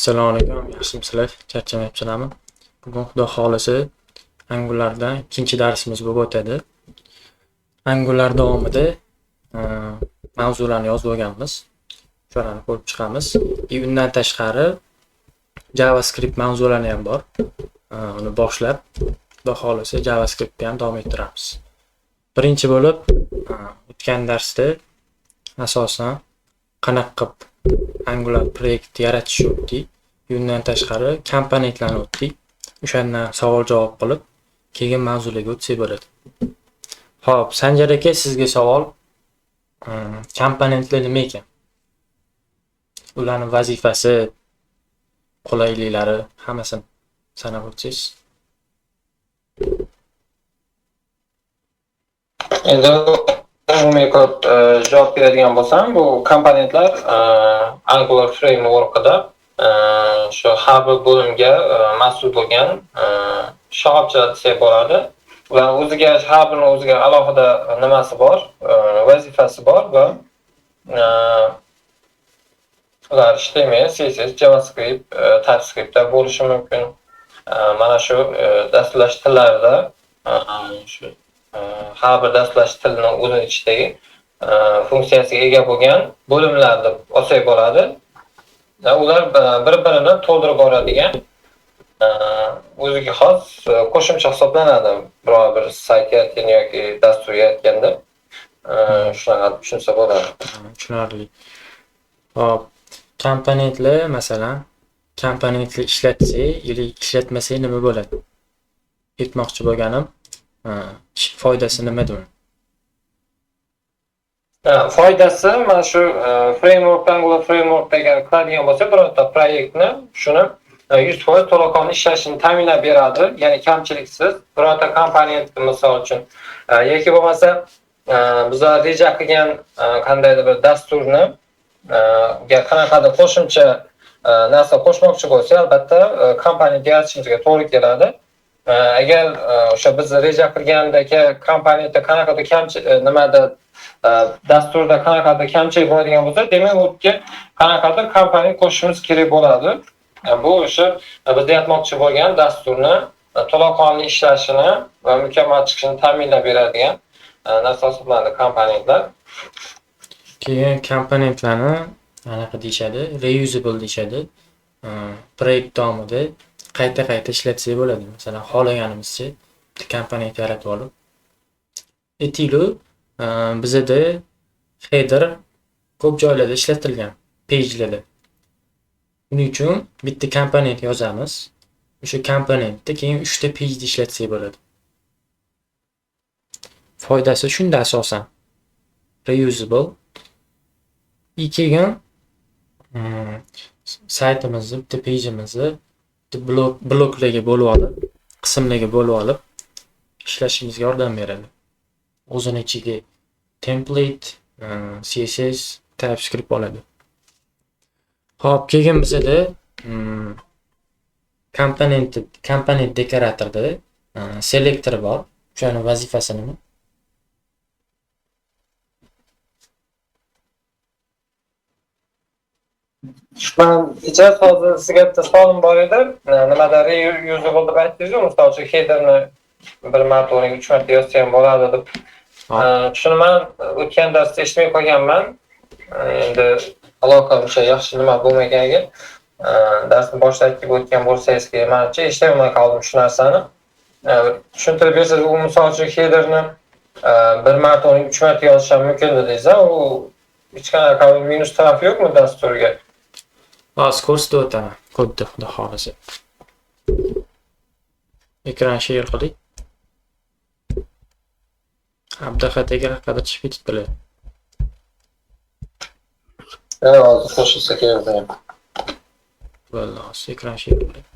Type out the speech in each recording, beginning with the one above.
Assalomu alaykum, yaxshimisizlar? Charchamayapsizlarmi? Bugun Xudo xolisi Angulardan ikkinchi darsimiz bo'lib o'tadi. Angular davomida mavzularni yozib olganmiz. Shularni ko'rib chiqamiz. Undan tashqari JavaScript mavzulari ham bor. Uni boshlab Xudo xolisi JavaScriptni ham davom ettiramiz. Birinchi bo'lib o'tgan darsda asosan qanaqa qilib Angular proyekt yaratish o'tdik. Undan tashqari komponentlarni o'tdik. O'shandan savol-javob qilib, keyin mavzularga o'tsak bo'ladi. Xo'p, Sanjar aka, sizga savol. Komponentlar nima ekan? Ularning vazifasi, qulayliklari, hammasini sanab o'tsangiz. Endi umumiy qilib javob beradigan bo'lsam, bu komponentlar Angular frameworkida shu har bir bo'limga mas'ul bo'lgan shoxobchalar desak bo'ladi. Ular o'ziga har birining o'ziga alohida nimasi bor, vazifasi bor va ular HTML, CSS, JavaScript, TypeScriptda bo'lishi mumkin. Mana shu dasturlash tillarida shu har bir dasturlash tilining o'zining ichidagi funksiyasiga ega bo'lgan bo'limlar deb olsak bo'ladi. Ular bir-birini to'ldirib boradigan o'ziga xos qo'shimcha hisoblanadi. Biror bir sayt yaratgan yoki dastur yaratganda shunaqa tushunsa bo'ladi. Tushunarli. Hop, komponentlar, masalan, komponentni ishlatsak yoki ishlatmasak nima bo'ladi? Aytmoqchi bo'lganim, foydasi nimada uni? Foydasi mana shu framework, Angular frameworkdagi qiladigan bo'lsa, birorta proyektni shuni 100% to'laqonli ishlashini ta'minlab beradi, ya'ni kamchiliksiz. Birorta komponent misol uchun yoki bo'lmasa bizlar reja qilgan qandaydir bir dasturni qanaqadir qo'shimcha narsa qo'shmoqchi bo'lsak, albatta komponent yaratishimizga to'g'ri keladi. Agar o'sha biz reja qilgandagi komponentda qanaqadir nimada dasturda qanaqadir kamchilik bo'ladigan bo'lsa, demak u yerga qanaqadir komponent qo'shishimiz kerak bo'ladi. Bu o'sha biz aytmoqchi bo'lgan dasturni to'laqonli ishlashini va mukammal chiqishini ta'minlab beradigan narsa hisoblanadi komponentlar. Keyin komponentlarni anaqa deyshadi, reusable deyshadi. Proyekt davomida qayta ishlatsak bo'ladi. Masalan, xohlaganimizcha komponent yaratib olib. Aytaylik, bizda header ko'p joylarda ishlatilgan, page'larda. Buning uchun bitta komponent yozamiz. O'sha komponentda keyin 3 ta page ishlatsak bo'ladi. Foydasi shunda asosan. Reusable. Keyin saytimizni, bitta page'imizni bloklarga bo'lib olib, qismlarga bo'lib olib ishlashimizga yordam beradi. O'zining ichiga template, CSS, TypeScript oladi. Xo'p, keyin bizda komponent dekoratorda selektor bor. O'shaning vazifasi nima? Man ijod hozir sizga bitta savolim bor edi. Nimada reusable deb aytdingiz-ku, misol uchun headerni bir marta o'rniga 3 marta yozsa ham bo'ladi deb. Shuni men o'tgan darsda eshitmay qolganman. Endi aloqa o'sha yaxshi nima bo'lmaganiga darsni boshlatib o'tgan bo'lsangiz kerak. Menimcha eshitmay qoldim shu narsani. Tushuntirib bersangiz, u misol uchun headerni bir marta o'rniga 3 marta yozish ham mumkin dedingiz. U hech qanaqa minus tarafi yo'qmi dasturga? Ko'rsatib o'taman. Kodda xudo xolisi. Ekran share qiling. Abdaxataga qadar chiqib ketib bo'ladi. Hozir qo'shilsa kerak. Valloh, ekran share qiling.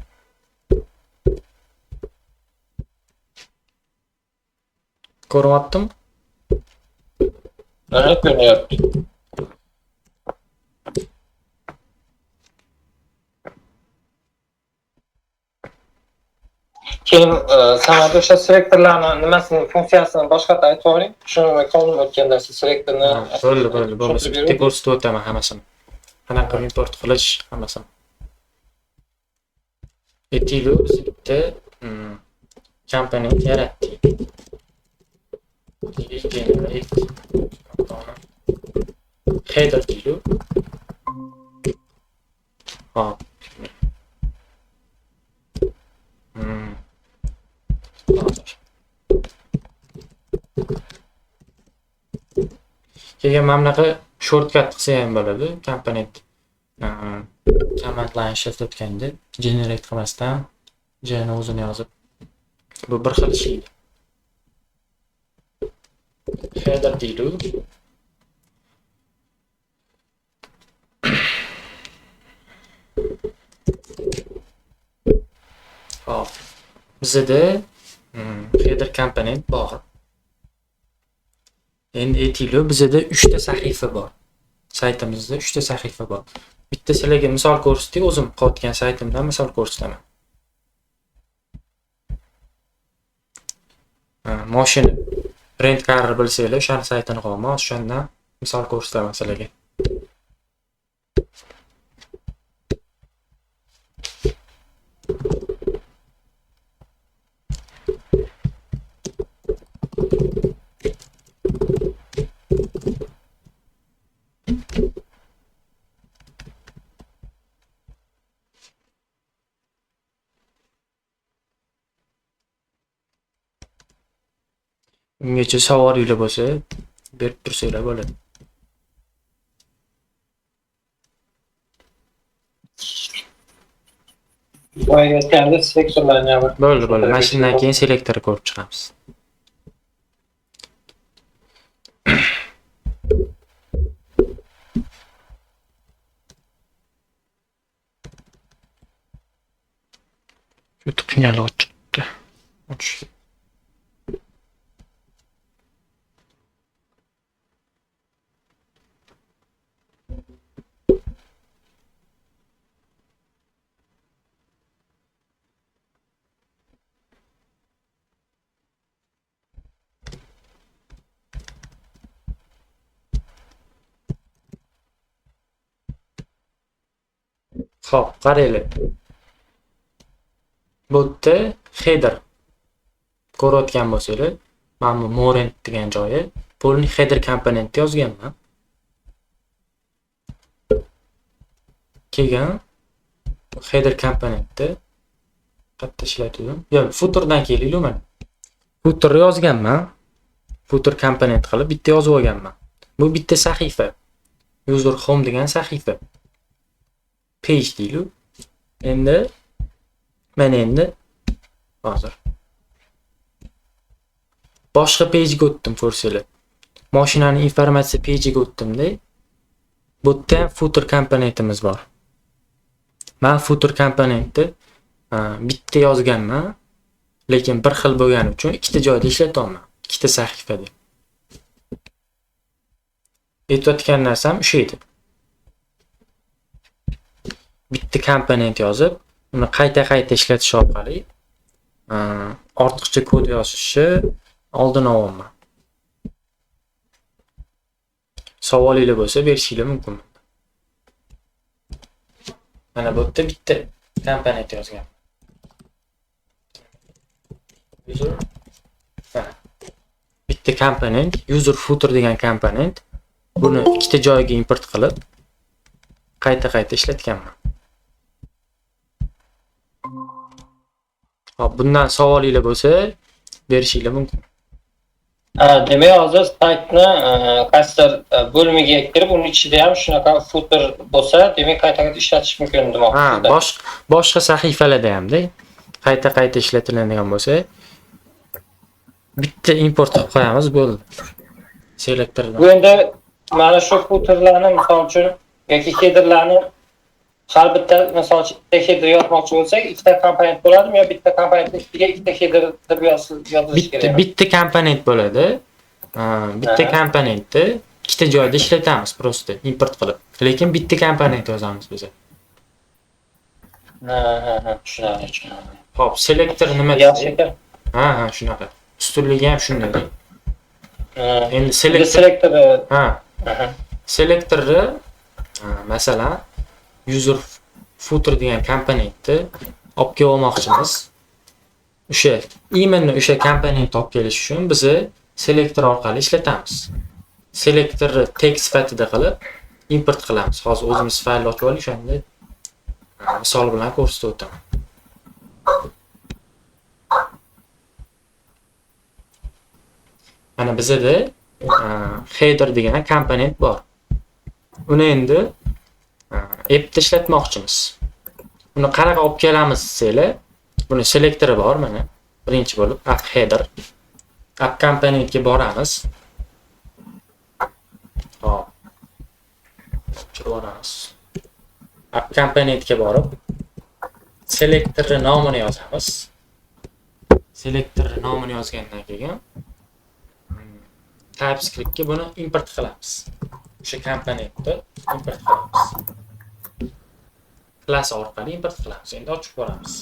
Ko'ryaptimi? Mana ko'ryapti. Keyin sanada o'sha selektorlarning nimasini, funksiyasini boshqatdan aytib o'ring. Shuni qoldim o'tgan darsda selektorni bo'ldi. Bo'lmasa bitta ko'rsatib o'taman hammasini. Qanaqa import qilish hammasini. Etilo biz bitta komponent yaratdik. Generate header deydi. Hop. Hozir. Keyin mana bunaqa shortcut qilsa ham bo'ladi. Komponent komandlarni ishlatayotganda generate qilmasdan J'ni o'zini yozib bu bir xil ishlaydi. Header deydi. Hop. Bizda header komponent bor. Endi aytaylik, bizda 3 ta sahifa bor. Saytimizda 3 ta sahifa bor. Bitta sizlarga misol ko'rsatdik, o'zim qotgan saytimdan misol ko'rsataman. Mashina rent car bilsanglar, o'sha saytini qo'yman, o'shandan misol ko'rsataman sizlarga. Ungacha savolingiz bo'lsa, berib tursanglar bo'ladi. Boyaga aytganda selektorlarni ham Bo'ldi. Mana shundan keyin selektorni ko'rib chiqamiz. Shu qiynalib o'tibdi. Xo'p, qaranglar. Bu yerda header ko'rayotgan bo'lsanglar, mana bu morent degan joyi, pulni header komponentni yozganman. Keyin header komponentni qayerda ishlatdim? Yo'q, footerdan kelinglar mana. Footer yozganman. Footer komponent qilib bitta yozib olganman. Bu bitta sahifa. User home degan sahifa. Page deylik. Endi hozir boshqa pejga o'tdim ko'rsanglar. Mashinaning informatsiya pejiga o'tdim-da. Bu yerda footer komponentimiz bor. Men footer komponentni bitta yozganman, lekin bir xil bo'lgani uchun ikkita joyda ishlatyapman. Ikkita sahifada. Aytayotgan narsam o'sha edi. Bitta komponent yozib, uni qayta ishlatish orqali ortiqcha kod yozishni oldini olaman. Savolingiz bo'lsa berishingiz mumkin. Mana bu yerda bitta komponent yozgan. User bitta komponent, user footer degan komponent. Buni ikkita joyga import qilib qayta ishlatganman. Hop, bundan savolingiz bo'lsa berishingiz mumkin. Demak, hozir saytni qaysidir bo'limiga kirib, uning ichida ham shunaqa footer bo'lsa, demak qayta ishlatish mumkin demoqchisiz. Boshqa sahifalarda hamda qayta ishlatiladigan bo'lsa, bitta import qilib qo'yamiz, bo'ldi. Selektordan. Bu endi mana shu footerlarni misol uchun yoki headerlarni har bitta misol uchun ikkita header yozmoqchi bo'lsak, ikkita komponent bo'ladimi yo bitta komponentning ichiga ikkita header deb yozish kerak? Bitta komponent bo'ladi. Bitta komponentni ikkita joyda ishlatamiz, prosta import qilib. Lekin bitta komponent yozamiz biz. Tushunarli. Xo'p, selektor nima deydi? Ha, shunaqa. Ustunligi ham shunday. Endi selektor selektorni masalan user footer degan komponentni olib kelmoqchimiz. Именно o'sha komponent olib kelish uchun biz selektor orqali ishlatamiz. Selektorni text sifatida qilib import qilamiz. Hozir o'zimiz faylni ochib olaylik, o'shanda misol bilan ko'rsatib o'taman. Mana bizda header degan komponent bor. Uni endi appda ishlatmoqchimiz. Uni qanaqa olib kelamiz desanglar, buni selektori bor mana. Birinchi bo'lib app header. App komponentga boramiz. Hop. Chiqaramiz. App komponentga borib selektorni nomini yozamiz. Selektorni nomini yozgandan keyin TypeScriptga buni import qilamiz. O'sha komponentni import qilamiz. Class orqali import qilamiz. Endi ochib ko'ramiz.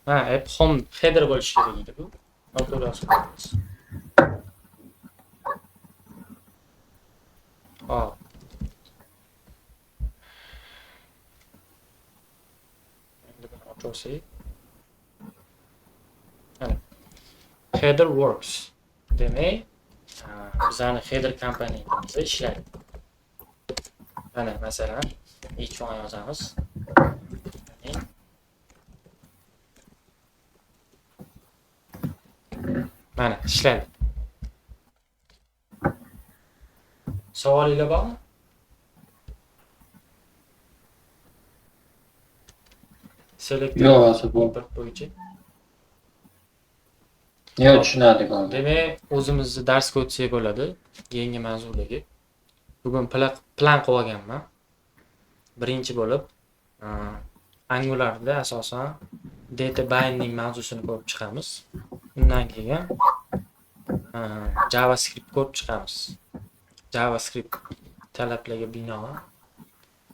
App home header bo'lishi kerak edi bu. Avtoda yozib qo'yamiz. Hop. Endi buni ochsak. Mana header works. Demak, bizning header komponentimiz ishlaydi. Mana masalan, h1 yozamiz. Mana ishladi. Savolinglar bormi? Selektor bo'yicha. Yo'q, tushunarli bo'ldi. Demak, o'zimizni darsga o'tsak bo'ladi, yangi mavzudagi. Bugun plan qilib olganman. Birinchi bo'lib, Angularda asosan data binding mavzusini ko'rib chiqamiz. Undan keyin JavaScript ko'rib chiqamiz. JavaScript talablarga binoan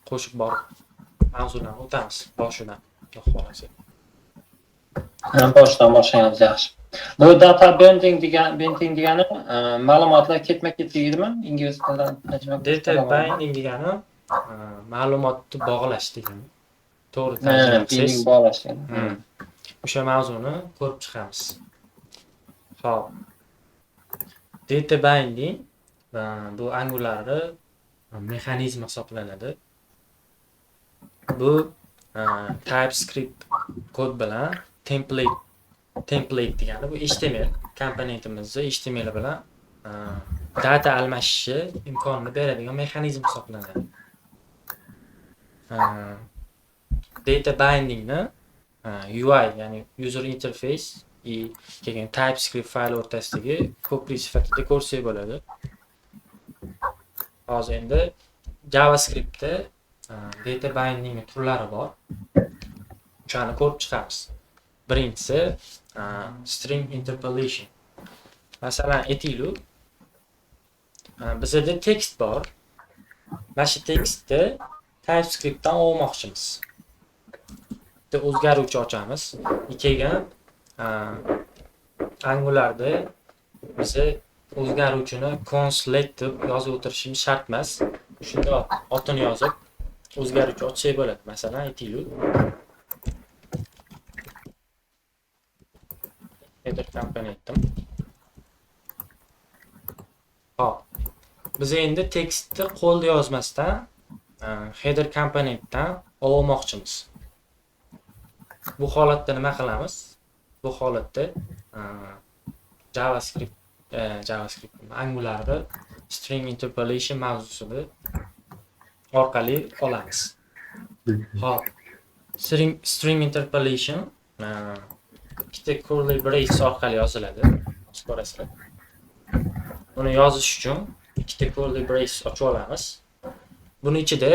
qo'shib borib mavzularni o'tamiz boshidan, xohlasa. Boshdan boshlaymiz, yaxshi. Bu data binding degani ma'lumotlar ketma-ketligimi? Ingliz tilida tarjima qilish. Data binding degani ma'lumotni bog'lash degani. To'g'ri tarjima qilsangiz. Bog'lash. O'sha mavzuni ko'rib chiqamiz. Xo'p. Data binding bu Angular'da mexanizm hisoblanadi. Bu TypeScript kod bilan template degani bu HTML komponentimizni HTML bilan data almashishi imkonini beradigan mexanizm hisoblanadi. Data bindingni UI ya'ni user interface keyin TypeScript fayl o'rtasidagi ko'prik sifatida ko'rsak bo'ladi. Hozir endi JavaScriptda data binding turlari bor. O'shani ko'rib chiqamiz. Birinchisi string interpolation. Masalan, aytaylik, bizda text bor. Mana shu tekstni TypeScriptdan olmoqchimiz. Bitta o'zgaruvchi ochamiz. Keyin Angular'da bizni o'zgaruvchini const deb yozib o'tirishimiz shart emas. Shunda otini yozib o'zgaruvchi ochsak bo'ladi. Masalan, aytaylik, header komponentim. Hop. Biz endi tekstni qo'lda yozmasdan header komponentdan olmoqchimiz. Bu holatda nima qilamiz? Bu holatda JavaScript Angular'da string interpolation mavzusini orqali olamiz. Hop. string interpolation ikkita curly brace orqali yoziladi. Ko'rasizlar. Buni yozish uchun ikkita curly brace ochib olamiz. Buni ichida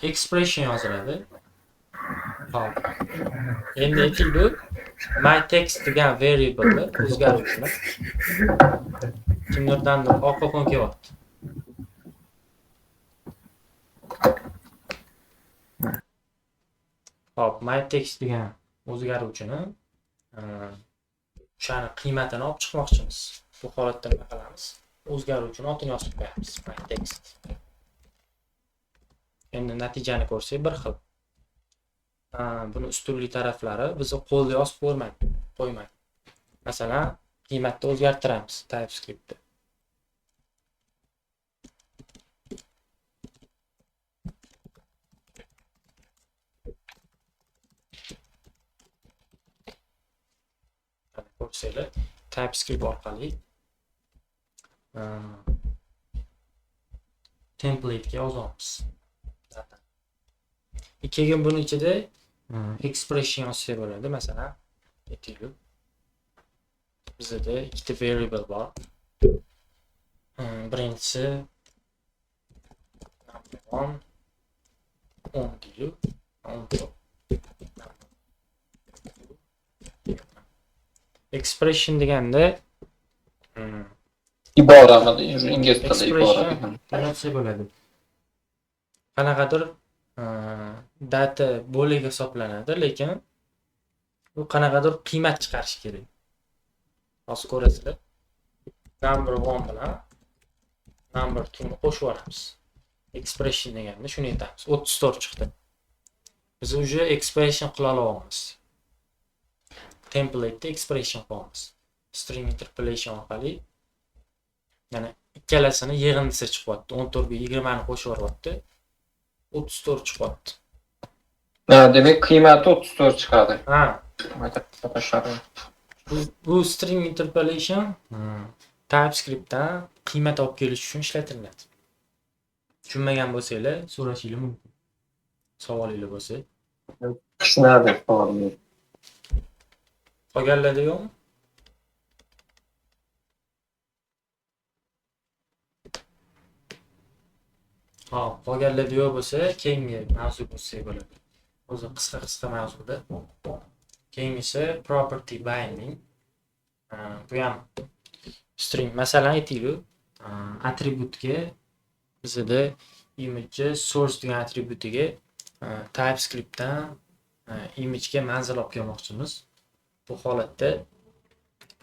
expression yoziladi. Hop. Endi aytaylik, my text degan variable o'zgaruvchini kimlardandir oqoqon kelyapti. Hop, my text degan o'zgaruvchini o'shani qiymatini olib chiqmoqchimiz. Bu holatda nima qilamiz? O'zgaruvchini otini yozib qo'yamiz. My text. Endi natijani ko'rsak bir xil. Buni ustunli taraflari bizni qo'lda yozib qo'ymaydi. Masalan, qiymatni o'zgartiramiz TypeScriptda. Ko'rsanglar, TypeScript orqali template'ga yozamiz. Keyin buni ichida expression yozsak bo'ladi. Masalan, aytaylik, bizda ikkita variable bor. Birinchisi number 1 10 deylik. Expression deganda iborami, ingliz tilida ibora degan. Narsa bo'ladi. Qanaqadir data bo'lagi hisoblanadi, lekin u qanaqadir qiymat chiqarish kerak. Hozir ko'rasizlar. Number 1 bilan number 2 ni qo'shib yuboramiz. Expression deganda shuni aytamiz. 34 chiqdi. Biz uje expression qila olamiz. Template'da expression qilamiz. String interpolation orqali ya'ni ikkalasini yig'indisi chiqyapti. 14 ga 20 ni qo'shib yuboryapti. 34 chiqyapti. Demak, qiymati 34 chiqadi. Ha. Topashadi. Bu string interpolation TypeScriptdan qiymat olib kelish uchun ishlatiladi. Tushunmagan bo'lsanglar, so'rashingiz mumkin. Savolingiz bo'lsa. Tushunadi, to'g'ri. Qolganlarda yo'qmi? Hop, qolganlarda yo'q bo'lsa, keyingi mavzuga o'tsak bo'ladi. O'zi qisqa mavzuda. Keyingisi property binding. Bu ham string, masalan aytaylik, attributga bizda image source degan attributiga TypeScriptdan imagega manzil olib kelmoqchimiz. Bu holatda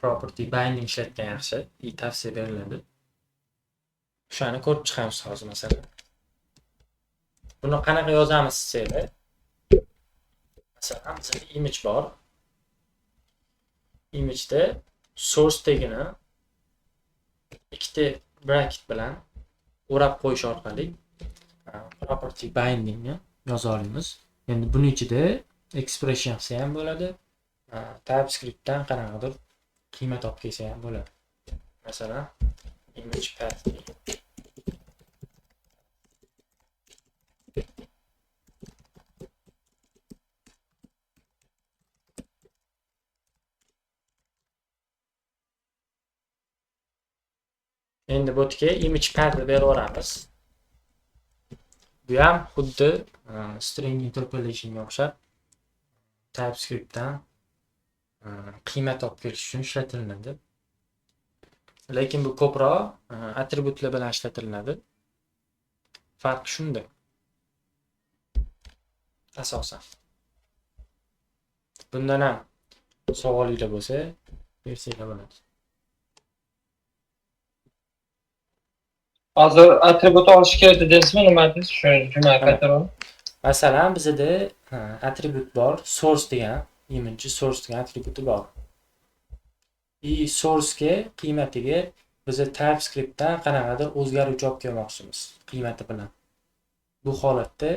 property binding ishlatgan yaxshi, tavsiya beriladi. Shuni ko'rib chiqamiz hozir masalan. Buni qanaqa yozamiz desanglar, masalan, bizda image bor. Imageda source tagini ikkita bracket bilan o'rab qo'yish orqali property binding ni yoza olamiz. Endi buning ichida expression ham bo'ladi. TypeScriptdan qanaqadir qiymat olib kelsa ham bo'ladi. Masalan, image path. Endi bu yerga image path berib yuboramiz. Bu ham xuddi string interpolationga o'xshab TypeScriptdan qiymat olib kelish uchun ishlatiladi. Lekin bu ko'proq attributlar bilan ishlatiladi. Farqi shunda. Asosan. Bundan ham savolinglar bo'lsa, bersanglar bo'ladi. Hozir attribut olish kerak dedingizmi, nima dedingiz? Shu jumla qaytaring. Masalan, bizda attribut bor, source degan, image source degan attributi bor. Source ga qiymatiga biz TypeScriptdan qanaqadir o'zgaruvchi olib kelmoqchimiz qiymati bilan. Bu holatda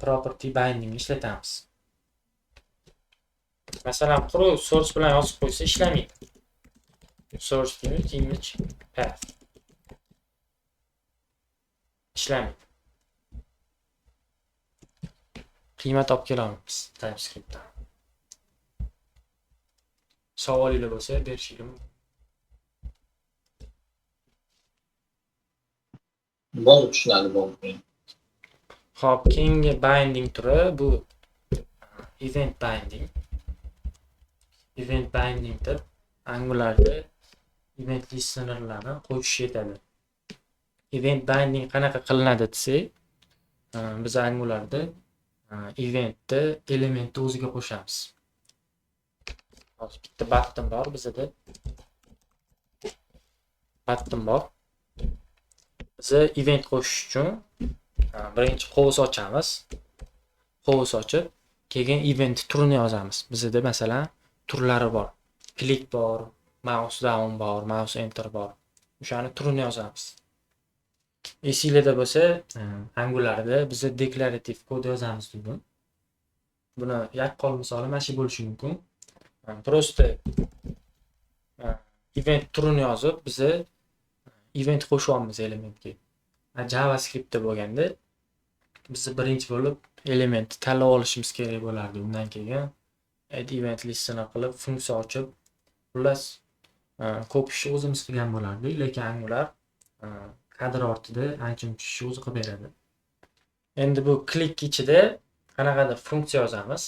property binding ishlatamiz. Masalan, quruq source bilan yozib qo'ysa ishlamaydi. Source image path ishlamaydi. qiymat olib kela olamiz TypeScriptdan. Savolingiz bo'lsa berishingiz mumkin. Bo'ldi, tushunadi bo'ldi. Xo'p, keyingi binding turi bu event binding. Event binding deb Angular'da event listenerlarni qo'shish yetadi. Event binding qanaqa qilinadi desak, biz Angular'da eventni elementni o'ziga qo'shamiz. Hozir bitta button bor bizda. Button bor. Biz event qo'shish uchun birinchi qovus ochamiz. Qovus ochib, keyin event turini yozamiz. Bizda masalan turlari bor. Click bor, mouse down bor, mouse enter bor. O'shani turini yozamiz. Esingizda bo'lsa, Angular'da biz deklarativ kod yozamiz bugun. Buni yaqqol misoli mana shu bo'lishi mumkin. Prosta event turini yozib, biz event qo'shyapmiz elementga. JavaScriptda bo'lganda biz birinchi bo'lib element tanlab olishimiz kerak bo'lardi. Undan keyin add event listener qilib funksiya ochib, xullas ko'p ishni o'zimiz qilgan bo'lardik, lekin Angular kadr ortida ancha-muncha ishni o'zi qilib beradi. Endi bu click ichida qanaqadir funksiya yozamiz.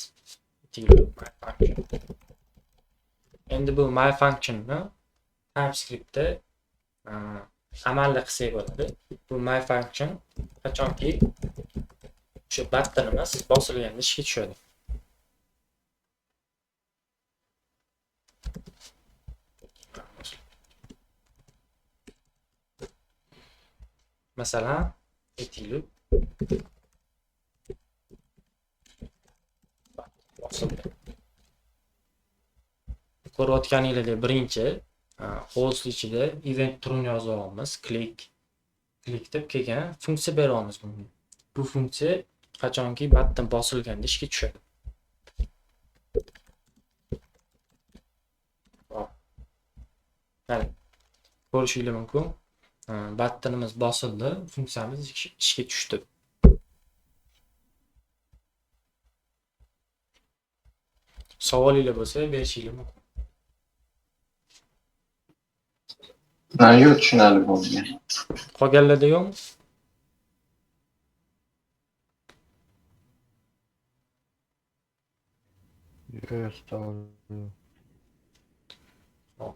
Endi bu my functionni TypeScriptda amalda qilsak bo'ladi. Bu my function qachonki o'sha buttonimiz bosilganda ishga tushadi. Masalan, aytaylik. Bosildi. Ko'rayotganingizdek birinchi host ichida event turini yozamiz. Click deb keyin funksiya beramiz bunga. Bu funksiya qachonki button bosilganda ishga tushadi. Mana ko'rishingiz mumkin. Buttonimiz bosildi, funksiyamiz ishga tushdi. Savolingiz bo'lsa berishingiz mumkin. Yo'q, tushunadi bo'ldi. Qolganlarda yo'qmi?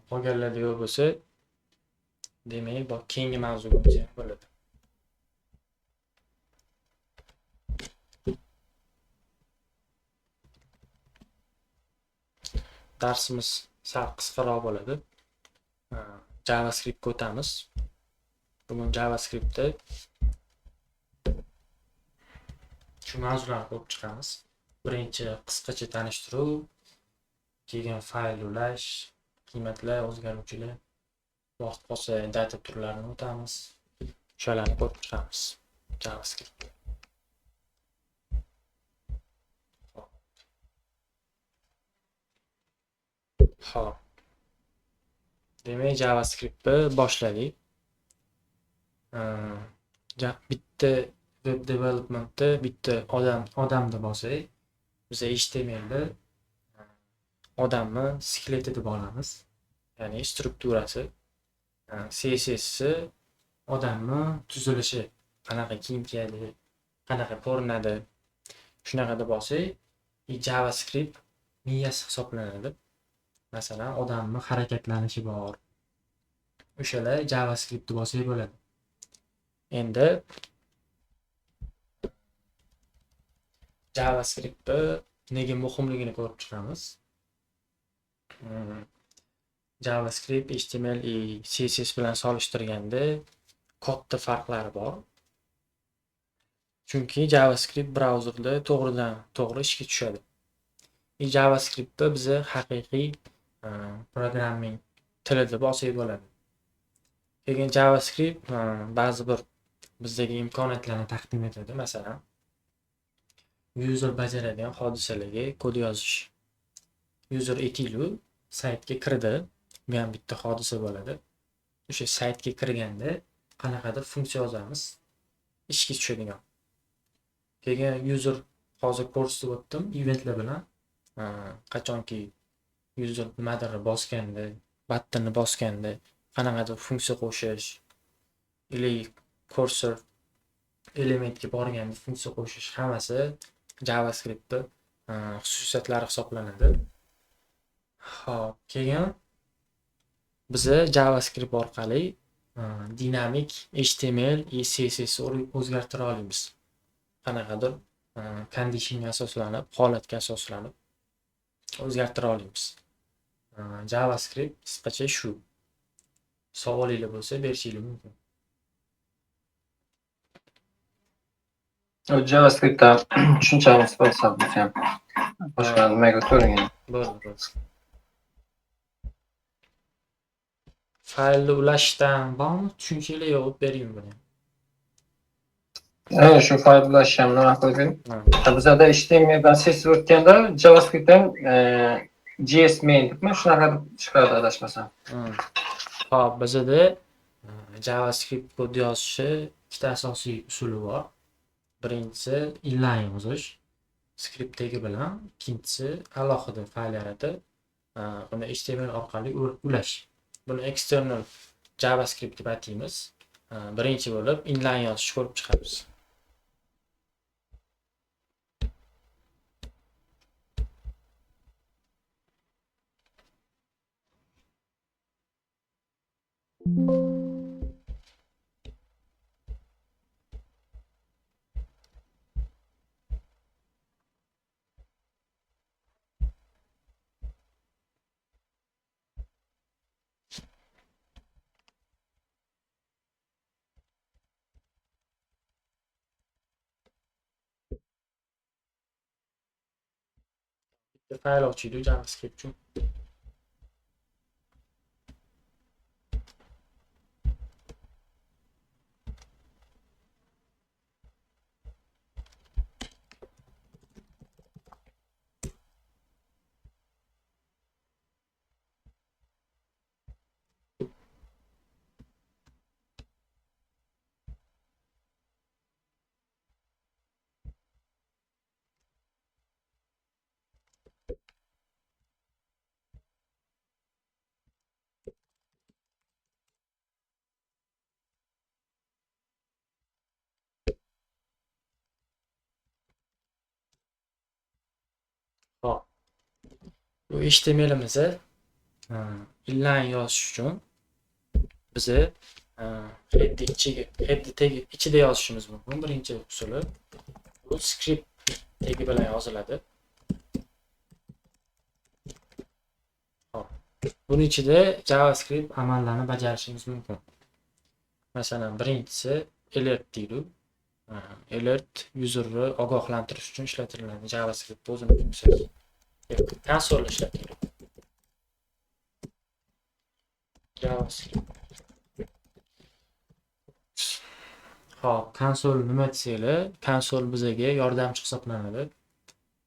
Qolganlarda yo'q bo'lsa, demak, bu keyingi mavzuga o'tsak bo'ladi. Darsimiz sal qisqaroq bo'ladi. JavaScriptga o'tamiz. Bugun JavaScriptda shu mavzularni ko'rib chiqamiz. Birinchi qisqacha tanishtiruv, keyin fayl ulash, qiymatlar, o'zgaruvchilar, vaqt qolsa data turlarini o'tamiz. Shularni ko'rib chiqamiz JavaScript. Xo'p. Demak, JavaScriptni boshladik. Bitta web developmentda bitta odamni bo'lsak, biz HTMLda odamni skeleti deb olamiz. Ya'ni strukturasi, CSS'si odamni tuzilishi, qanaqa kiyim kiyadi, qanaqa ko'rinadi, shunaqa deb olsak, JavaScript miyasi hisoblanadi. Masalan, odamni harakatlanishi bor. O'shalar JavaScript deb olsak bo'ladi. Endi JavaScriptni nega muhimligini ko'rib chiqamiz. JavaScript, HTML, CSS bilan solishtirganda katta farqlari bor. Chunki JavaScript brauzerda to'g'ridan-to'g'ri ishga tushadi. JavaScriptni biz haqiqiy programming tili deb olsak bo'ladi. Keyin JavaScript ba'zi bir bizdagi imkoniyatlarni taqdim etadi. Masalan, user bajaradigan hodisalarga kod yozish. User aytaylik, saytga kirdi, bu ham bitta hodisa bo'ladi. O'sha saytga kirganda qanaqadir funksiya yozamiz, ishga tushadigan. Keyin user hozir ko'rsatib o'tdim eventlar bilan. Qachonki user nimadir bosganda, buttonni bosganda qanaqadir funksiya qo'shish, ili cursor elementga borganda funksiya qo'shish hammasi JavaScript'da xususiyatlari hisoblanadi. Xo'p, keyin biza JavaScript orqali dinamik HTML, CSS o'zgartira olamiz. Qanaqadir conditionga asoslanib, holatga asoslanib o'zgartira olamiz. JavaScript qisqacha shu. Savolingiz bo'lsa berishingiz mumkin. JavaScript'da tushunchamiz bo'lsa biz ham boshqa nimaga o'tiragan. Bo'ldi. Faylni ulashdan bormi? Tushunchalar yozib bering buni. Shu fayl ulash ham nima qilgan? Ha. Bizda HTMLdan CSS o'tganda JavaScriptdan JS main debmi shunaqa deb chiqadi adashmasam. Xo'p, bizda JavaScript kod yozishni ikkita asosiy usuli bor. Birinchisi inline yozish skriptdagi bilan, ikkinchisi alohida fayl yaratib, uni HTML orqali ulash. Buni external JavaScript deb ataymiz. Birinchi bo'lib inline yozishni ko'rib chiqamiz. Fayl ochiydi JavaScript uchun. Hop. Bu HTML'imizni inline yozish uchun bizni head ichida yozishimiz mumkin. Birinchi usuli bu script tagi bilan yoziladi. Hop. Buning ichida JavaScript amallarni bajarishimiz mumkin. Masalan, birinchisi alert deydi. Alert userni ogohlantirish uchun ishlatiladi. JavaScript o'zini funksiyasi. Console ishlatiladi. JavaScript. Hop, console nima desanglar, console bizga yordamchi hisoblanadi.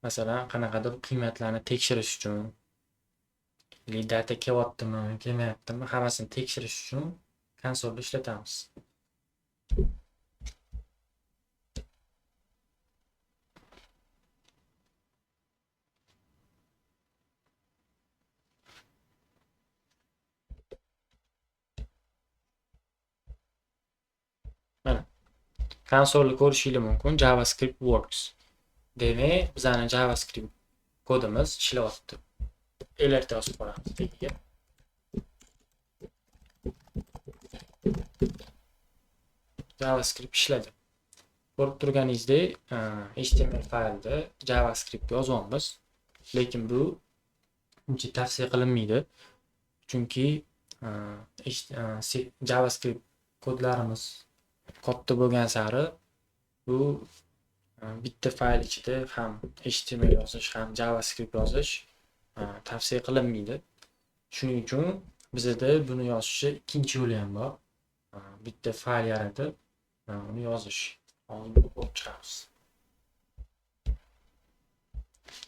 Masalan, qanaqadir qiymatlarni tekshirish uchun, data kelyaptimi, kelmayaptimi, hammasini tekshirish uchun konsolni ishlatamiz. Mana konsolni ko'rishingiz mumkin. JavaScript works. Demak, bizning JavaScript kodimiz ishlayapti. Alert yozib qo'yamiz tagiga. JavaScript ishladi. Ko'rib turganingizdek, HTML faylda JavaScript yozamiz, lekin bu uncha tavsiya qilinmaydi. Chunki JavaScript kodlarimiz katta bo'lgan sari bu bitta fayl ichida ham HTML yozish, ham JavaScript yozish tavsiya qilinmaydi. Shuning uchun bizda buni yozishni ikkinchi yo'li ham bor. Bitta fayl yaratib, uni yozish. Hozir ko'rib chiqamiz.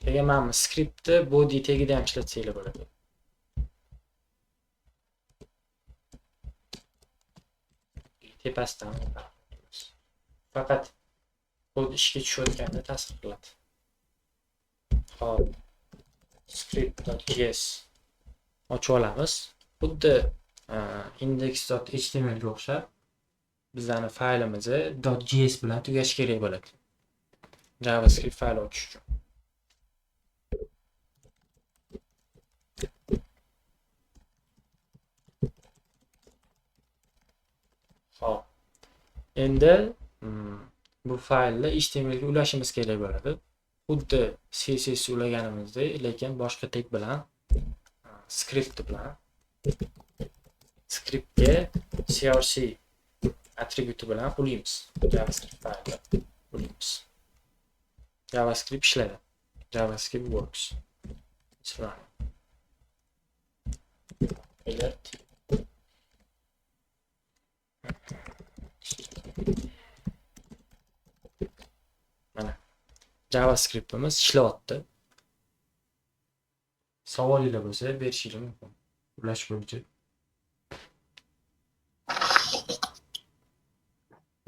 Keyin mana skriptni body tagida ham ishlatsanglar bo'ladi. Tepasidan faqat kod ishga tushayotganda ta'sir qiladi. Hop, script.js ochib olamiz. Xuddi index.html ga o'xshab bizning faylimizni .js bilan tugash kerak bo'ladi. JavaScript fayl ochish uchun. Hop. Endi bu faylni HTML ga ulashimiz kerak bo'ladi. Xuddi CSS ulaganimizdek, lekin boshqa tag bilan, script bilan scriptga CRC attributi bilan ulaymiz. JavaScript faylni ulaymiz. JavaScript ishlaydi. JavaScript works. It's running. Alert. Mana JavaScriptimiz ishlayapti. Savolingiz bo'lsa berishingiz mumkin. Ulash bo'yicha.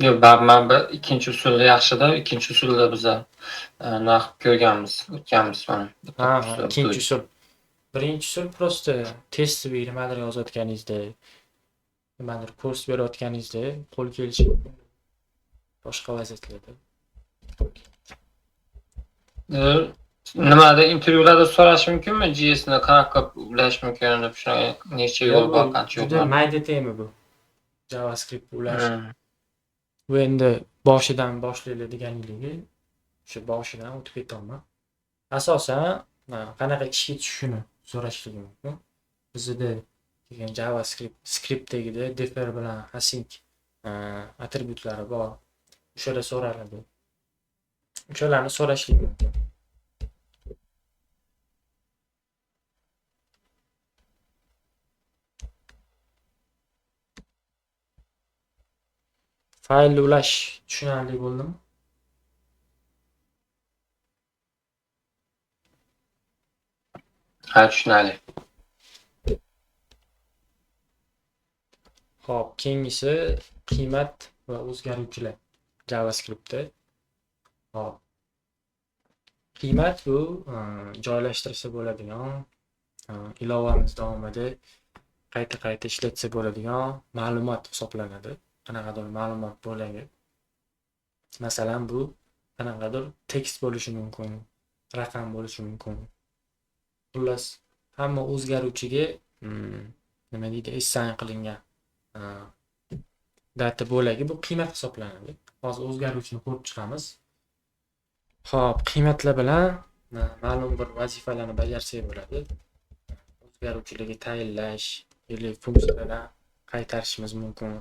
Yo'q, men bir ikkinchi usulni yaxshida, ikkinchi usulda biz naq ko'rganmiz, o'tganmiz mana. Ha, ikkinchi usul. Birinchi usul prosta testli nimadir yozayotganingizda, nimadir kurs berayotganingizda qo'l kelishi mumkin. Boshqa vaziyatlarda. Nimada intervyularda so'rash mumkinmi? JS ni qanaqa ulash mumkin deb shuna necha yo'l bor, qancha yo'l Juda bor? mayda tema bu. JavaScript ulash. Bu endi boshidan boshlaylik deganligi, shu boshidan o'tib ketolman. Asosan qanaqa ishga tushishini so'rashligi mumkin. Bizda degan JavaScript skriptdagida defer bilan async attributlari bor. O'shada so'raladi. O'shalarni so'rashligi mumkin. Faylni ulash tushunarli bo'ldimi? Ha, tushunarli. Xo'p, keyingisi qiymat va o'zgaruvchilar JavaScriptda. Hop. Qiymat bu joylashtirsa bo'ladigan, ilovamiz davomida qayta ishlatsa bo'ladigan ma'lumot hisoblanadi. Qanaqadir ma'lumot bo'lagi. Masalan, bu qanaqadir tekst bo'lishi mumkin, raqam bo'lishi mumkin. Xullas, hamma o'zgaruvchiga nima deydi, assign qilingan data bo'lagi bu qiymat hisoblanadi. Hozir o'zgaruvchini ko'rib chiqamiz. Xo'p, qiymatlar bilan ma'lum bir vazifalarni bajarsak bo'ladi. O'zgaruvchilarga tayinlash, yoki funksiyalardan qaytarishimiz mumkin.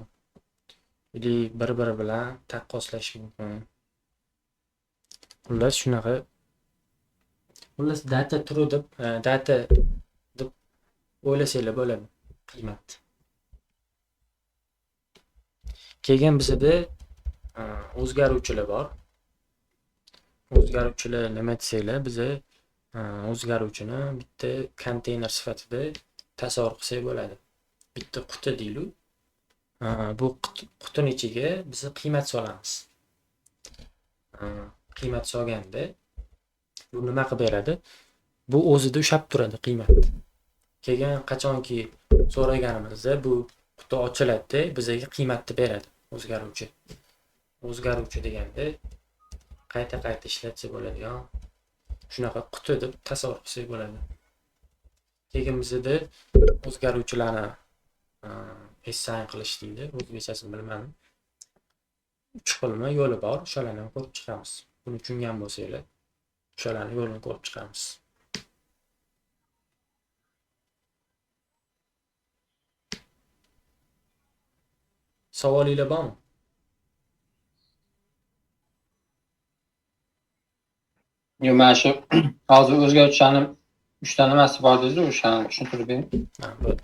Yoki bir-biri bilan taqqoslash mumkin. Xullas shunaqa. Xullas data turi deb o'ylasanglar bo'ladi qiymat. Keyin bizda o'zgaruvchilar bor. O'zgaruvchilar nima desanglar, biz o'zgaruvchini bitta konteyner sifatida tasavvur qilsak bo'ladi. Bitta quti deylik. Bu qutining ichiga biz qiymat solamiz. Qiymat solganda bu nima qilib beradi? Bu o'zida ushlab turadi qiymat. Keyin qachonki so'raganimizda bu quti ochiladi, bizga qiymatni beradi o'zgaruvchi. O'zgaruvchi deganda qayta ishlatsa bo'ladigan shunaqa quti deb tasavvur qilsak bo'ladi. Keyin bizda o'zgaruvchilarni assign qilish deydi, o'zbekchasini bilmadim. 3 xilma yo'li bor, o'shalarni ko'rib chiqamiz. Buni tushungan bo'lsanglar, o'shalarni yo'lini ko'rib chiqamiz. Savolinglar bormi? Yo, mana shu hozir o'zgaruvchilarni 3 ta nimasi bor dedingiz, o'shani tushuntirib bering. Ha, bo'ldi.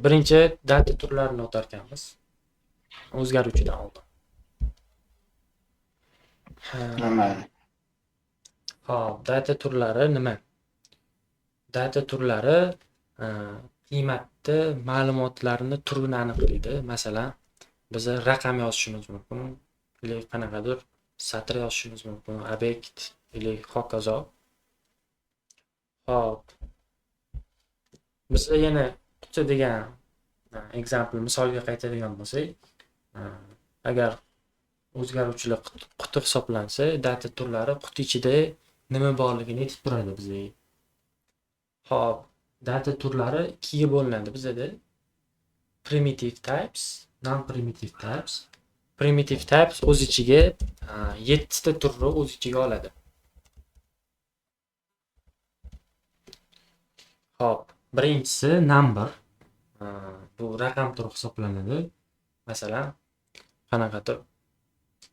Birinchi data turlarini o'tar ekanmiz. O'zgaruvchidan oldin. Xo'p, data turlari nima? Data turlari qiymatni ma'lumotlarini turini aniqlaydi. Masalan, biz raqam yozishimiz mumkin, yoki qanaqadir satr yozishimiz mumkin, obyekt yoki hokazo. Hop, biz yana quti degan example misolga qaytadigan bo'lsak, agar o'zgaruvchilar quti hisoblansa, data turlari quti ichida nima borligini aytib turadi bizga. Hop, data turlari ikkiga bo'linadi bizda. Primitive types, non-primitive types. Primitive types o'z ichiga 7 ta turni o'z ichiga oladi. Hop, birinchisi number. Bu raqam turi hisoblanadi. Masalan, qanaqadir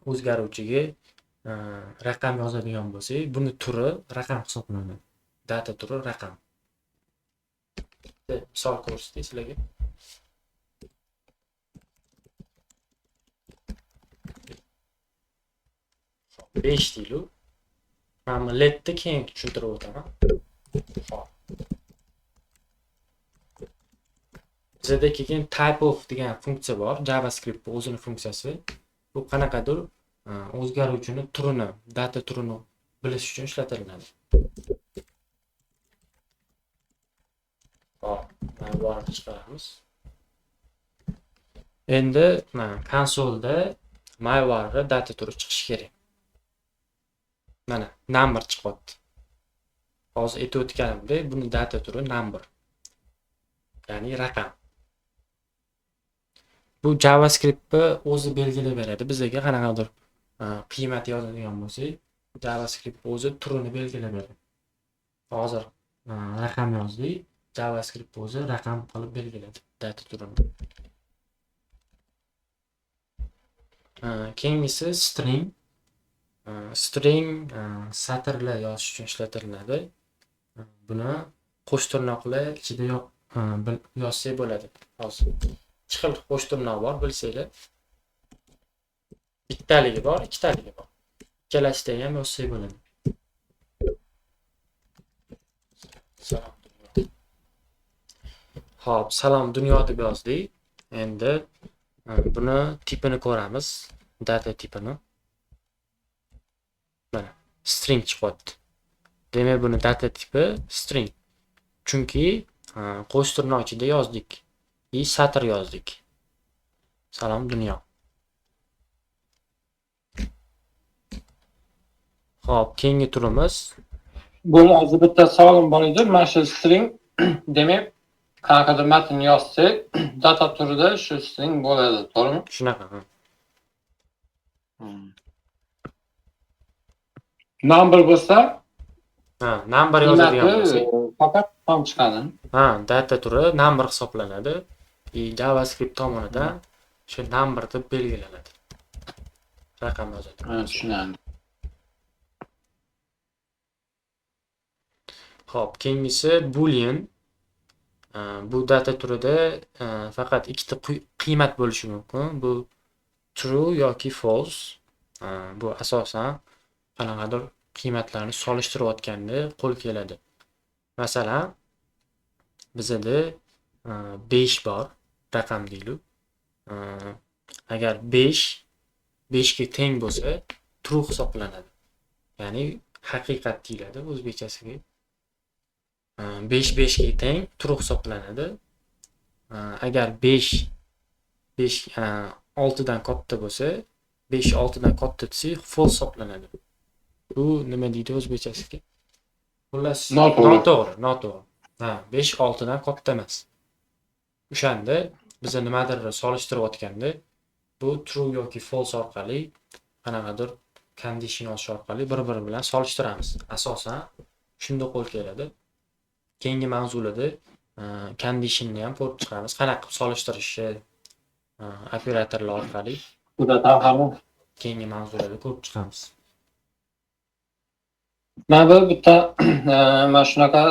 o'zgaruvchiga raqam yozadigan bo'lsak, buni turi raqam hisoblanadi. Data turi raqam. Misol ko'rsatay sizlarga. Besh deylik. Mana letni keyin tushuntirib o'taman. Hop. Bizda keyin type of degan funksiya bor. JavaScript o'zining funksiyasi. Bu qanaqadir o'zgaruvchini turini, data turini bilish uchun ishlatiladi. Hop, mana buni chiqaramiz. Endi konsolda myvar data turi chiqishi kerak. Mana number chiqyapti. Hozir aytib o'tganimdek, buni data turi number. Ya'ni raqam. Bu JavaScriptni o'zi belgilab beradi. Bizga qanaqadir qiymat yozadigan bo'lsak, JavaScript o'zi turini belgilab beradi. Hozir raqam yozdik, JavaScript o'zi raqam qilib belgiladi data turini. Keyingisi string. String satrlar yozish uchun ishlatiladi. Buni qo'sh tirnoqlar ichida yozsak bo'ladi. Hozir ikki xil qo'sh tirnoq bor, bilsanglar. Bittaligi bor, ikkitaligi bor. Ikkalasida ham yozsak bo'ladi. Salom dunyo. Hop, salom dunyo deb yozdik. Endi buni tipini ko'ramiz, data tipini. Mana string chiqyapti. Demak, buni data tipi string. Chunki qo'sh tirnoq ichida yozdik. Satr yozdik. Salom dunyo. Hop, keyingi turimiz. Bu hozir bitta savolim bor edi. Mana shu string demak, qanaqadir matn yozsak, data turida shu string bo'ladi, to'g'rimi? Shunaqa. Number bo'lsa, number yozadigan bo'lsak, faqat ham chiqadi. data turi number hisoblanadi. JavaScript tomonidan shu number deb belgilanadi. Raqam yozadi. Tushunarli. Hop, keyingisi boolean. Bu data turida faqat ikkita qiymat bo'lishi mumkin. Bu true yoki false. Bu asosan qanaqadir qiymatlarni solishtirayotganda qo'l keladi. Masalan, bizda 5 bor, raqam deylik. Agar 5 ga teng bo'lsa, true hisoblanadi. Ya'ni haqiqat deyiladi o'zbekchasiga. 5 ga teng true hisoblanadi. Agar 5 6 dan katta bo'lsa, 5 6 dan katta desa false hisoblanadi. Bu nima deydi o'zbekchasiga? Xullas, noto'g'ri. 5 6 dan katta emas. O'shanda biz nimadir solishtirayotganda bu true yoki false orqali qanaqadir condition yozish orqali bir-biri bilan solishtiramiz. Asosan shunda qo'l keladi. Keyingi mavzularda conditionni ham ko'rib chiqamiz. Qanaqa qilib solishtirishni operatorlar orqali keyingi mavzularda ko'rib chiqamiz. Men bitta mana shunaqa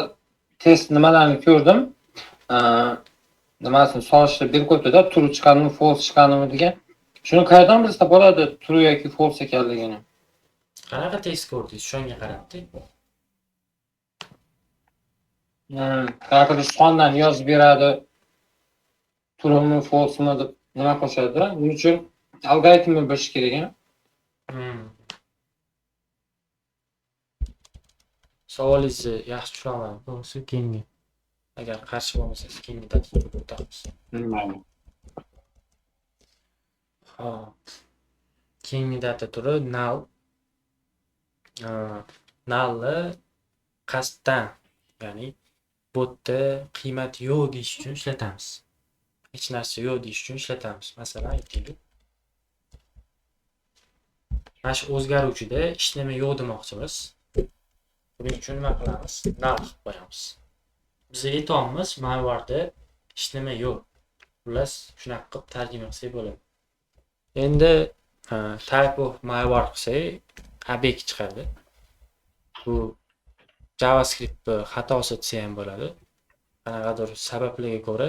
test nimalarni ko'rdim. Nimasini solishtirib berib qo'yibdi-da, true chiqadimi, false chiqadimi degan. Shuni qayerdan bilsa bo'ladi, true yoki false ekanligini? Qanaqa test ko'rdingiz? Shunga qarabdi. Qanaqa sondan yozib beradi. True'mi, false'mi deb nima qo'shadi? Buning uchun algoritmni bilish kerak. Hmm. Savolingizni yaxshi tushunolmadim. To'g'risi keyingi. Agar qarshi bo'lmasangiz keyingi daqiqaga o'tamiz. Mayli. Hop. Keyingi data turi null. Nullni qasddan, ya'ni botda qiymat yo'q deyish uchun ishlatamiz. Hech narsa yo'q deyish uchun ishlatamiz. Masalan, aytaylik. Mana shu o'zgaruvchida hech nima yo'q demoqchimiz. Buning uchun nima qilamiz? Null qilib qo'yamiz. Biz aytamiz, malvarda hech nima yo'q. Xullas, shunaqa qilib tarjima qilsak bo'ladi. Endi type of malwar qilsak, ob'ekt chiqadi. Bu JavaScript xatosi desa ham bo'ladi. Qanaqadir sabablarga ko'ra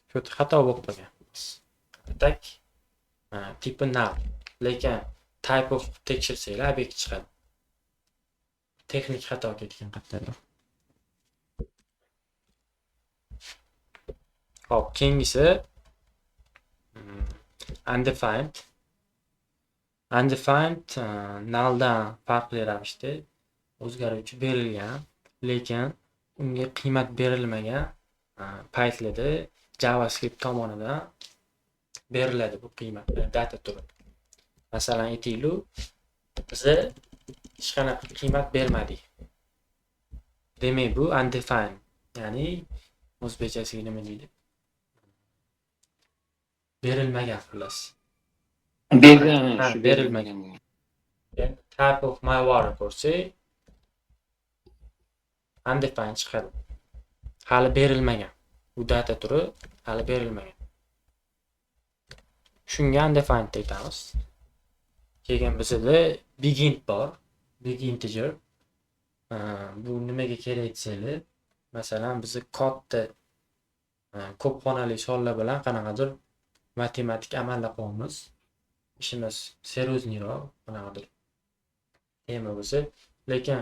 shu xato bo'lib qolgan. Tak tipi null. Lekin type of tekshirsanglar ob'ekt chiqadi. Texnik xato ketgan qattiqroq. Hop, keyingisi undefined. Undefined nulldan farqli ravishda o'zgaruvchi berilgan, lekin unga qiymat berilmagan paytlarda JavaScript tomonidan beriladi bu qiymat data turi. Masalan, aytaylik, biz hech qanaqa qiymat bermadik. Demak, bu undefined, ya'ni o'zbekchasiga nima deydi? Berilmagan xullas. Berilmagan. Type of malwar ko'rsak, undefined chiqadi. Hali berilmagan. Bu data turi hali berilmagan. Shunga undefined deymiz. Keyin bizda big int bor. Big integer. Bu nimaga kerak desanglar, masalan, biz kodda ko'p xonali sonlar bilan qanaqadir matematik amallar qilamiz. Ishimiz seriozniroq, qanaqadir tema bo'lsa, lekin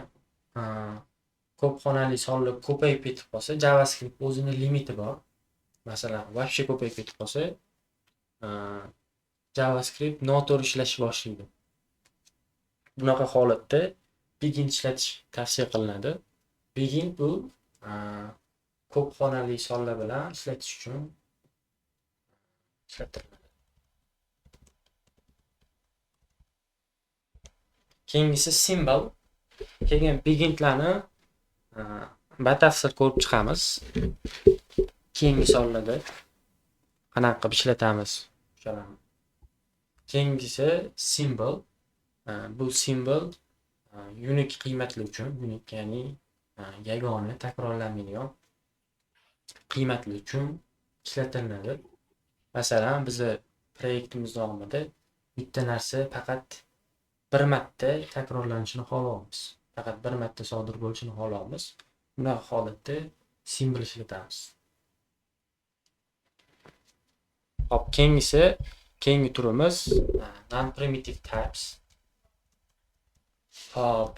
ko'p xonali sonlar ko'payib ketib qolsa, JavaScript o'zining limiti bor. Masalan, вообще ko'payib ketib qolsa, JavaScript noto'g'ri ishlashni boshlaydi. Bunaqa holatda begin ishlatish tavsiya qilinadi. Begin bu ko'p xonali sonlar bilan ishlatish uchun ishlatiladi. Keyingisi symbol. Keyin begintlarni batafsil ko'rib chiqamiz. Keyingi sonlarda qanaqa qilib ishlatamiz o'shalarni. Keyingisi symbol. Bu symbol unique qiymatlar uchun, unique ya'ni yagona, takrorlanmaydigan qiymatlar uchun ishlatiladi. Masalan, biz proyektimiz davomida bitta narsa faqat bir marta takrorlanishini xohlaymiz. Faqat bir marta sodir bo'lishini xohlaymiz. Bunaqa holatda symbol ishlatamiz. Hop, keyingi turimiz non-primitive types. Hop,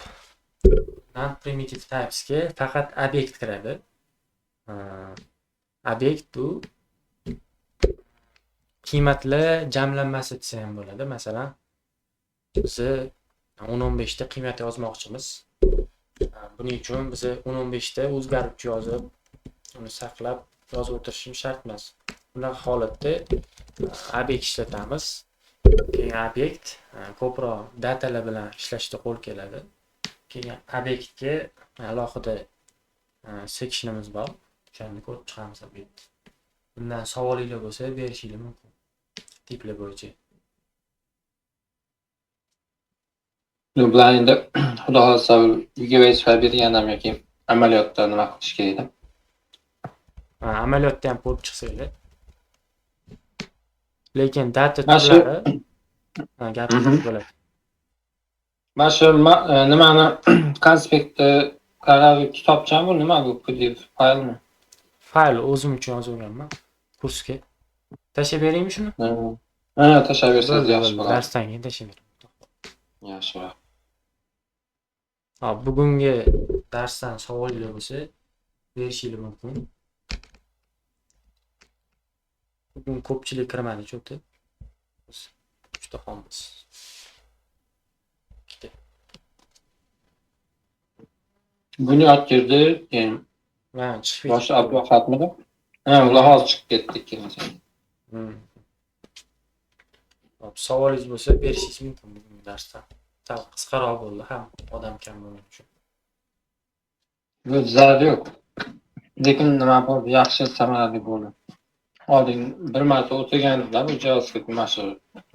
non-primitive typesga faqat obyekt kiradi. Obyekt bu qiymatlar jamlanmasi desa ham bo'ladi. Masalan, biz 10-15 ta qiymat yozmoqchimiz. Buning uchun biz 10-15 ta o'zgaruvchi yozib, uni saqlab yozib o'tirishimiz shart emas. Bunaqa holatda obyekt ishlatamiz. Keyin obyekt ko'proq datalar bilan ishlashda qo'l keladi. Keyin obyektga alohida sectionimiz bor. O'shani ko'rib chiqamiz obyekt. Bundan savolinglar bo'lsa berishingiz mumkin. Tiplar bo'yicha. Bular endi xudo xolasa videoga sifat bergandan yoki amaliyotda nima qilish kerak edi? Amaliyotda ham ko'rib chiqsanglar. Lekin data turlari gapirib bo'ladi. Mana shu nimani konspektni qarab kitobchami bu nima bu PDF faylmi? Fayl o'zim uchun yozib olganman kursga. Tashlab beraymi shuni? Ha, tashlab bersangiz yaxshi bo'ladi. Darsdan keyin tashlab beraman. Yaxshiroq. Hop, bugungi darsdan savollar bo'lsa berishingiz mumkin. Bugun ko'pchilik kirmadi cho'ti. Biz juda xommiz. Ikkita. Bunyod kirdi, keyin Va chiqib boshqa ketdi. Abduxatmidi? Ha, ular hozir chiqib ketdi ikkalasi. Hmm. Hop, savolingiz bo'lsa berishingiz mumkin bugungi darsda. Sal qisqaroq bo'ldi ham, odam kam bo'lgani uchun. Bu zarur yo'q. Lekin nima bor, yaxshi samarali bo'ldi. Oldin bir marta o'qiganimda bu JavaScript mashhur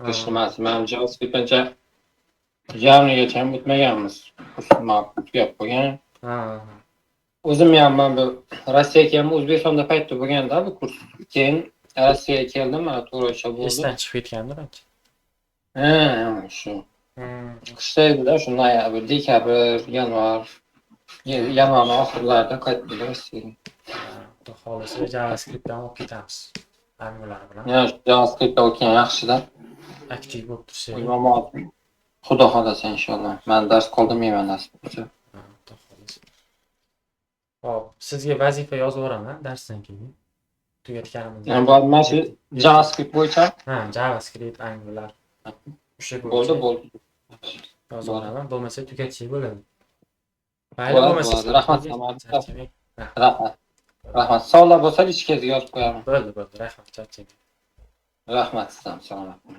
qilishmasi. Men JavaScript ancha yarmigacha o'tmaganmiz. Kursni tugab qo'ygan. Ha. O'zim ham mana bu Rossiyaga ham O'zbekistonda paytda bo'lganda bu kurs. Keyin Rossiyaga keldim, mana 4 oycha bo'ldi. Esdan chiqib ketgandir ancha. Ha, shu. Qishda edi-da, shu noyabr, dekabr, yanvar. Yanvarning oxirlarida qaytdim Rossiyaga. Xudo xohlasa JavaScriptdan o'qib ketamiz. Angular bilan. Ya, JavaScriptda o'qigan yaxshi-da. Aktiv bo'lib tursangiz. Imomot. Xudo xolasa inshaalloh. Men dars qoldirmayman nasib bo'lsa. Xudo xohlasa. Hop, sizga vazifa yozib yuboraman darsdan keyin. Tugatganimizda. Yani bu mana shu JavaScript bo'yicha Ha, JavaScript, Angular. O'sha bo'ldi. Yozib yuboraman. Bo'lmasa tugatsangiz bo'ladi. Bo'ladi. Rahmat. Rahmat. Rahmat. Savollar bo'lsa ichkariga yozib qo'yaman. Bo'ldi. Rahmat, charchagan. Rahmat sizdan. Assalomu alaykum.